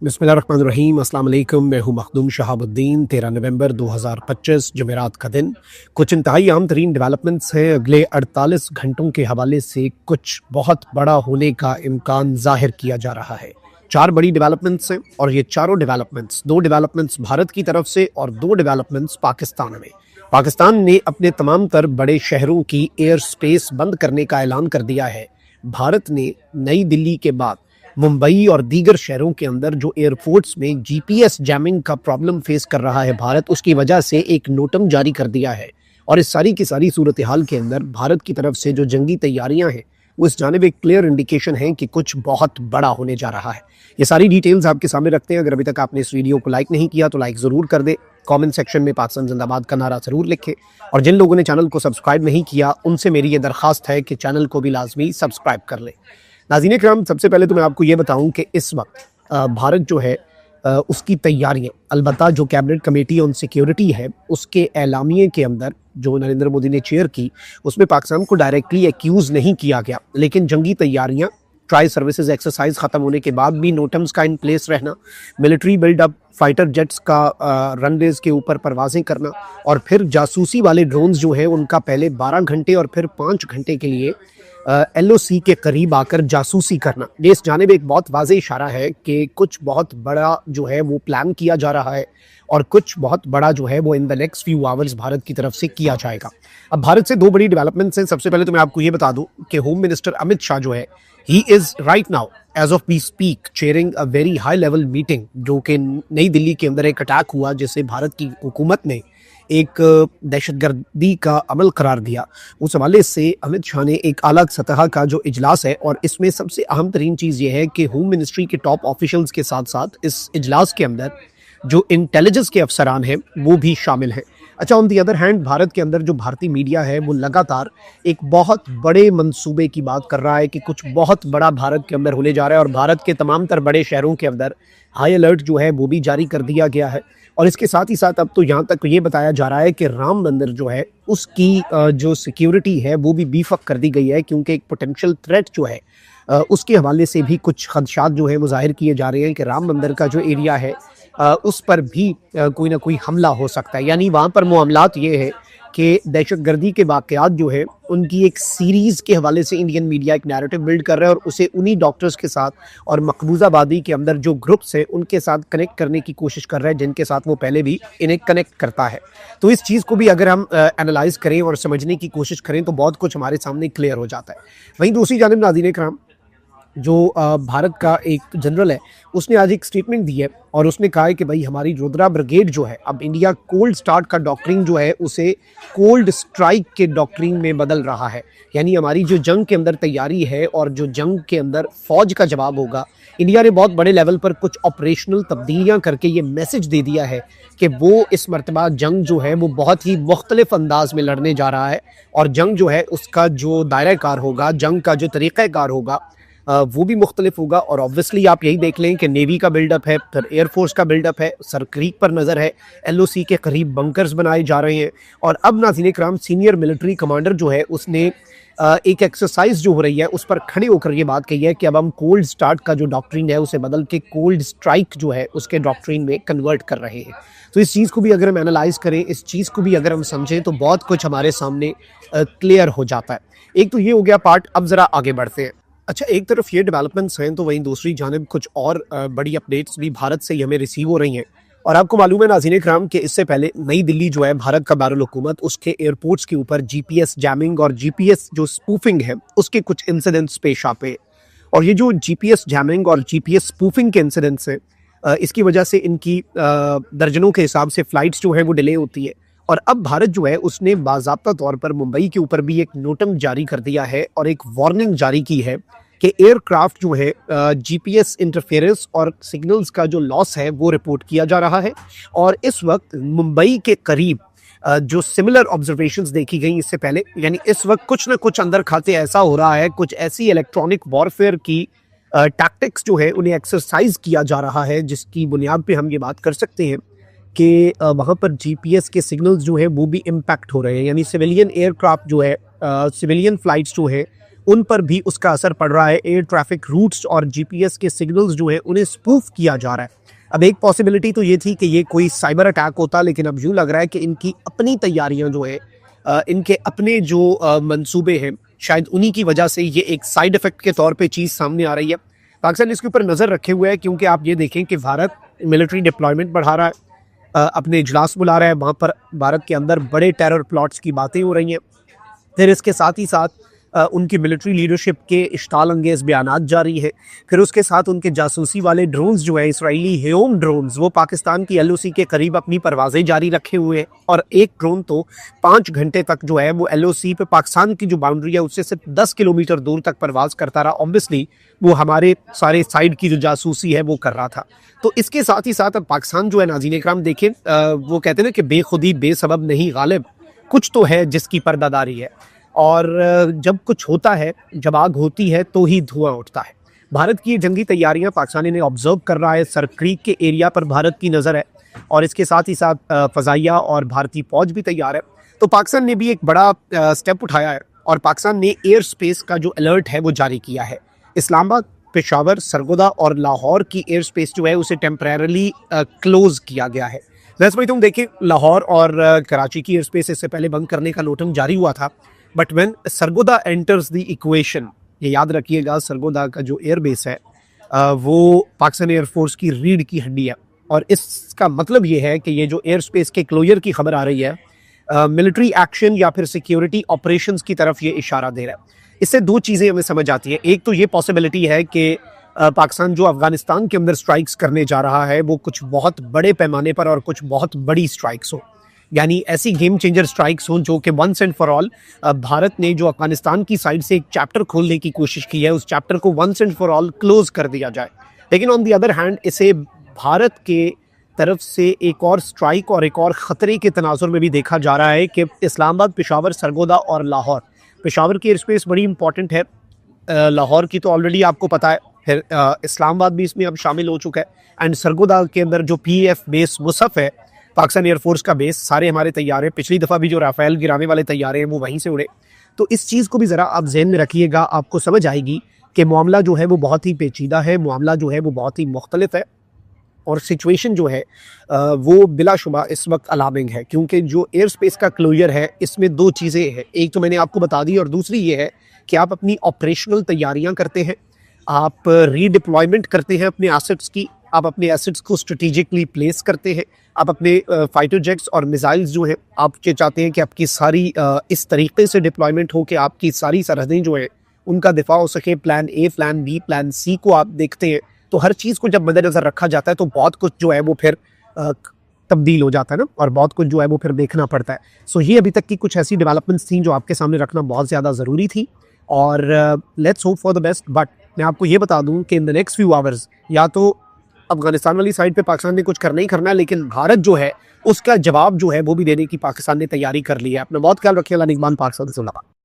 बिस्मिल्लाहिर्रहमानिर्रहीम। अस्सलाम वालेकुम। मैं हूं मखदूम शहाबुद्दीन। 13 नवंबर 2025 जुमेरात का दिन। कुछ इंतहाई अहम तरीन डेवलपमेंट्स हैं। अगले 48 घंटों के हवाले से कुछ बहुत बड़ा होने का इम्कान जाहिर किया जा रहा है। 4 बड़ी डेवलपमेंट्स हैं और ये चारों डेवलपमेंट्स, 2 डेवलपमेंट्स भारत की तरफ से और 2 डेवलपमेंट्स पाकिस्तान में। पाकिस्तान ने अपने तमाम तर बड़े शहरों की एयर स्पेस बंद करने का ऐलान कर दिया है। भारत ने नई दिल्ली के बाद मुंबई और दीगर शहरों के अंदर जो एयरपोर्ट्स में जीपीएस जैमिंग का प्रॉब्लम फेस कर रहा है भारत, उसकी वजह से एक नोटम जारी कर दिया है। और इस सारी की सारी सूरत हाल के अंदर भारत की तरफ से जो जंगी तैयारियां हैं वो इस जानिब एक क्लियर इंडिकेशन है कि कुछ बहुत बड़ा होने जा रहा है। ये सारी डिटेल्स आपके सामने रखते हैं। अगर अभी तक आपने इस वीडियो को लाइक नहीं किया तो लाइक ज़रूर कर दे। कमेंट सेक्शन में पाकिस्तान जिंदाबाद का नारा ज़रूर लिखें। और जिन लोगों ने चैनल को सब्सक्राइब नहीं किया उनसे मेरी ये दरख्वास्त है कि चैनल को भी लाजमी सब्सक्राइब कर लें। नाज़रीन इकराम, सबसे पहले तो मैं आपको ये बताऊं कि इस वक्त भारत जो है उसकी तैयारियां, अलबत्ता जो कैबिनेट कमेटी ऑन सिक्योरिटी है उसके एलामिये के अंदर जो नरेंद्र मोदी ने चेयर की, उसमें पाकिस्तान को डायरेक्टली एक्यूज़ नहीं किया गया, लेकिन जंगी तैयारियां, ट्राई सर्विसेज एक्सरसाइज ख़त्म होने के बाद भी नोटम्स का इन प्लेस रहना, मिलिट्री बिल्डअप, फाइटर जेट्स का रनवेज के ऊपर परवाजें करना और फिर जासूसी वाले ड्रोन्स जो है उनका पहले 12 घंटे और फिर 5 घंटे के लिए एलओसी के करीब आकर जासूसी करना, ये इस जानिब एक बहुत वाज़ेह इशारा है कि कुछ बहुत बड़ा जो है वो प्लान किया जा रहा है और कुछ बहुत बड़ा जो है वो in the next few hours Bharat की तरफ से किया जाएगा। अब भारत से 2 बड़ी डेवलपमेंट्स हैं। सबसे पहले तो मैं आपको ये बता दूं कि होम मिनिस्टर अमित शाह जो है, he is right now as of we speak chairing a very high level meeting, जो कि नई दिल्ली के अंदर एक अटैक हुआ जिसे भारत की हुकूमत ने एक दहशतगर्दी का अमल करार दिया। उस हवाले से अमित शाह ने एक आला सतह का जो इजलास है, और इसमें सबसे अहम तरीन चीज़ ये है कि होम मिनिस्ट्री के टॉप ऑफिशियल्स के साथ साथ इस इजलास के अंदर जो इंटेलिजेंस के अफसरान हैं वो भी शामिल हैं। अच्छा, on the other hand Bharat के अंदर जो भारतीय मीडिया है वो लगातार एक बहुत बड़े मंसूबे की बात कर रहा है कि कुछ बहुत बड़ा भारत के अंदर होने जा रहा है, और भारत के तमाम तर बड़े शहरों के अंदर हाई अलर्ट जो है वो भी जारी कर दिया गया है। और इसके साथ ही साथ अब तो यहाँ तक ये बताया जा रहा है कि राम मंदिर जो है उसकी जो सिक्योरिटी है वो भी बीफ अप कर दी गई है, क्योंकि एक पोटेंशियल थ्रेट जो है उसके हवाले से भी कुछ खदशात जो है वो जाहिर किए जा रहे हैं कि राम मंदिर का जो एरिया है उस पर भी कोई ना कोई हमला हो सकता है। यानी वहाँ पर मामलात ये है कि दहशतगर्दी के वाक़यात जो है उनकी एक सीरीज़ के हवाले से इंडियन मीडिया एक नैरेटिव बिल्ड कर रहा है, और उसे उन्हीं डॉक्टर्स के साथ और मकबूजाबादी के अंदर जो ग्रुप्स हैं उनके साथ कनेक्ट करने की कोशिश कर रहा है, जिनके साथ वो पहले भी इन्हें कनेक्ट करता है। तो इस चीज़ को भी अगर हम एनालाइज़ करें और समझने की कोशिश करें तो बहुत कुछ हमारे सामने क्लियर हो जाता है। वहीं दूसरी जानिब नाज़रीन इकराम, जो भारत का एक जनरल है उसने आज एक स्टेटमेंट दी है और उसने कहा है कि भाई हमारी रुद्रा ब्रिगेड जो है, अब इंडिया कोल्ड स्टार्ट का डॉक्ट्रिन जो है उसे कोल्ड स्ट्राइक के डॉक्ट्रिन में बदल रहा है। यानी हमारी जो जंग के अंदर तैयारी है और जो जंग के अंदर फौज का जवाब होगा, इंडिया ने बहुत बड़े लेवल पर कुछ ऑपरेशनल तब्दीलियां करके ये मैसेज दे दिया है कि वो इस मरतबा जंग जो है वो बहुत ही मुख्तलिफ अंदाज में लड़ने जा रहा है, और जंग जो है उसका जो दायरा कार होगा, जंग का जो तरीक़ाकार होगा वो भी मुख्तलिफ होगा। और ऑब्वियसली आप यही देख लें कि नेवी का बिल्डअप है, फिर एयरफोर्स का बिल्डअप है, सर क्रीक पर नज़र है, एलओसी के करीब बंकर्स बनाए जा रहे हैं। और अब नाज़रीन इकराम, सीनियर मिलिट्री कमांडर जो है उसने एक एक्सरसाइज जो हो रही है उस पर खड़े होकर ये बात कही है कि अब हम कोल्ड स्टार्ट का जो डॉक्ट्रिन है उसे बदल के कोल्ड स्ट्राइक जो है उसके डॉक्ट्रिन में कन्वर्ट कर रहे हैं। तो इस चीज़ को भी अगर हम एनालाइज करें, इस चीज़ को भी अगर हम समझें तो बहुत कुछ हमारे सामने क्लियर हो जाता है। एक तो ये हो गया पार्ट। अब ज़रा आगे बढ़ते हैं। अच्छा, एक तरफ ये डेवलपमेंट्स हैं तो वहीं दूसरी जानिब कुछ और बड़ी अपडेट्स भी भारत से ही हमें रिसीव हो रही हैं। और आपको मालूम है नाज़रीन इकराम कि इससे पहले नई दिल्ली जो है भारत का दारुल हुकूमत, उसके एयरपोर्ट्स के ऊपर जीपीएस जैमिंग और जीपीएस जो स्पूफिंग है उसके कुछ इंसिडेंट्स पेश आते हैं। और ये जो जीपीएस जैमिंग और जीपीएस स्पूफिंग के इंसिडेंट्स हैं, इसकी वजह से इनकी दर्जनों के हिसाब से फ़्लाइट्स जो है वो डिले होती है। और अब भारत जो है उसने बाज़ाब्ता तौर पर मुंबई के ऊपर भी एक नोटम जारी कर दिया है और एक वार्निंग जारी की है कि एयरक्राफ्ट जो है जीपीएस इंटरफेरेंस और सिग्नल्स का जो लॉस है वो रिपोर्ट किया जा रहा है। और इस वक्त मुंबई के करीब जो सिमिलर ऑब्जर्वेशंस देखी गई इससे पहले, यानी इस वक्त कुछ ना कुछ अंदर खाते ऐसा हो रहा है, कुछ ऐसी इलेक्ट्रॉनिक वॉरफेयर की टैक्टिक्स जो है उन्हें एक्सरसाइज किया जा रहा है, जिसकी बुनियाद पे हम ये बात कर सकते हैं कि वहाँ पर जीपीएस के सिग्नल्स जो है वो भी इम्पैक्ट हो रहे हैं। यानी सिविलियन एयरक्राफ्ट जो है, सिविलियन फ्लाइट्स जो है उन पर भी उसका असर पड़ रहा है। एयर ट्रैफिक रूट्स और जीपीएस के सिग्नल्स जो है उन्हें स्पूफ किया जा रहा है। अब एक पॉसिबिलिटी तो ये थी कि ये कोई साइबर अटैक होता, लेकिन अब यूँ लग रहा है कि इनकी अपनी तैयारियां जो है, इनके अपने जो मंसूबे हैं, शायद उन्हीं की वजह से ये एक साइड इफेक्ट के तौर पे चीज़ सामने आ रही है। पाकिस्तान इसके ऊपर नज़र रखे हुए है, क्योंकि आप ये देखें कि भारत मिलिट्री डिप्लॉयमेंट बढ़ा रहा है, अपने इजलास बुला रहा है, वहाँ पर भारत के अंदर बड़े टेरर प्लॉट्स की बातें हो रही हैं। फिर इसके साथ ही साथ उनकी मिलिट्री लीडरशिप के इश्ताल अंगेज़ बयानात जारी है। फिर उसके साथ उनके जासूसी वाले ड्रोन्स जो है, इसराइली हेयोम ड्रोन्स, वो पाकिस्तान की एलओसी के करीब अपनी परवाज़ें जारी रखे हुए हैं। और एक ड्रोन तो 5 घंटे तक जो है वो एलओसी पे पाकिस्तान की जो बाउंड्री है उससे सिर्फ 10 किलोमीटर दूर तक परवाज़ करता रहा। ऑब्वियसली वो हमारे सारे साइड की जो जासूसी है वो कर रहा था। तो इसके साथ ही साथ अब पाकिस्तान जो है, नाज़रीन इकराम देखें, वो कहते हैं ना कि बेखुदी बेसबब नहीं गालिब, कुछ तो है जिसकी पर्दादारी है। और जब कुछ होता है, जब आग होती है तो ही धुआं उठता है। भारत की जंगी तैयारियां पाकिस्तान ने ऑब्जर्व कर रहा है। सर क्रीक के एरिया पर भारत की नज़र है और इसके साथ ही साथ फ़ज़ाइया और भारतीय फौज भी तैयार है। तो पाकिस्तान ने भी एक बड़ा स्टेप उठाया है और पाकिस्तान ने एयर स्पेस का जो अलर्ट है वो जारी किया है। इस्लामाबाद, पेशावर, सरगोदा और लाहौर की एयर स्पेस जो है उसे टेम्परेरली क्लोज किया गया है। जैसे भाई तुम देखिए, लाहौर और कराची की एयर स्पेस इससे पहले बंद करने का नोटिस जारी हुआ था, but when Sargodha enters the equation, ये याद रखिएगा, सरगोदा का जो एयरबेस है वो पाकिस्तान एयरफोर्स की रीढ़ की हड्डी है। और इसका मतलब ये है कि ये जो एयर स्पेस के क्लोजर की खबर आ रही है, मिलिट्री एक्शन या फिर सिक्योरिटी ऑपरेशंस की तरफ ये इशारा दे रहा है। इससे दो चीज़ें हमें समझ आती हैं। एक तो ये पॉसिबिलिटी है कि पाकिस्तान जो अफगानिस्तान के अंदर स्ट्राइक्स करने जा रहा है वो कुछ बहुत बड़े पैमाने पर और कुछ बहुत बड़ी स्ट्राइक्स हो, यानी ऐसी गेम चेंजर स्ट्राइक्स हों जो कि once and for all, Bharat ने जो अफगानिस्तान की साइड से एक चैप्टर खोलने की कोशिश की है उस चैप्टर को once and for all close कर दिया जाए। लेकिन ऑन दी अदर हैंड इसे भारत के तरफ से एक और स्ट्राइक और एक और ख़तरे के तनाजुर में भी देखा जा रहा है कि इस्लामाबाद, पेशावर, सरगोदा और लाहौर, पेशावर की एयर स्पेस बड़ी इंपॉर्टेंट है, लाहौर की तो ऑलरेडी आपको पता है, फिर इस्लामाबाद भी इसमें अब शामिल हो चुका है। एंड सरगोदा के अंदर जो PAF बेस मुसफ़ है, पाकिस्तान एयरफोर्स का बेस, सारे हमारे तैयार हैं। पिछली दफ़ा भी जो राफेल गिराने वाले तैयारे हैं वो वहीं से उड़े। तो इस चीज़ को भी ज़रा आप जहन में रखिएगा, आपको समझ आएगी कि मामला जो है वो बहुत ही पेचीदा है, मामला जो है वो बहुत ही मुख्तलिफ है और सिचुएशन जो है वो बिलाशुबा इस वक्त अलार्मिंग है। क्योंकि जो एयर स्पेस का क्लोजर है इसमें दो चीज़ें हैं, एक तो मैंने आपको बता दी और दूसरी ये है कि आप अपनी ऑपरेशनल तैयारियां करते हैं, आप रीडिप्लॉयमेंट करते हैं अपने एसेट्स की, आप अपने एसेट्स को स्ट्रेटेजिकली प्लेस करते हैं, आप अपने फाइटर जेट्स और मिसाइल्स जो है आप चाहते हैं कि आपकी सारी इस तरीके से डिप्लॉयमेंट हो कि आपकी सारी सरहदें जो है उनका दिफा हो सके। Plan A, plan B, plan C को आप देखते हैं। तो हर चीज़ को जब मद्देनज़र रखा जाता है तो बहुत कुछ जो है वो फिर तब्दील हो जाता है ना, और बहुत कुछ जो है वो फिर देखना पड़ता है। सो ये अभी तक की कुछ ऐसी डेवलपमेंट्स थी जो आपके सामने रखना बहुत ज़्यादा ज़रूरी थी और let's hope for the best. But मैं आपको ये बता दूं कि in the next few hours या तो अफगानिस्तान वाली साइड पे पाकिस्तान ने कुछ करना ही करना है, लेकिन भारत जो है उसका जवाब जो है वो भी देने की पाकिस्तान ने तैयारी कर ली है। अपना बहुत ख्याल रखिए। अल्लाह निगहबान। पाकिस्तान से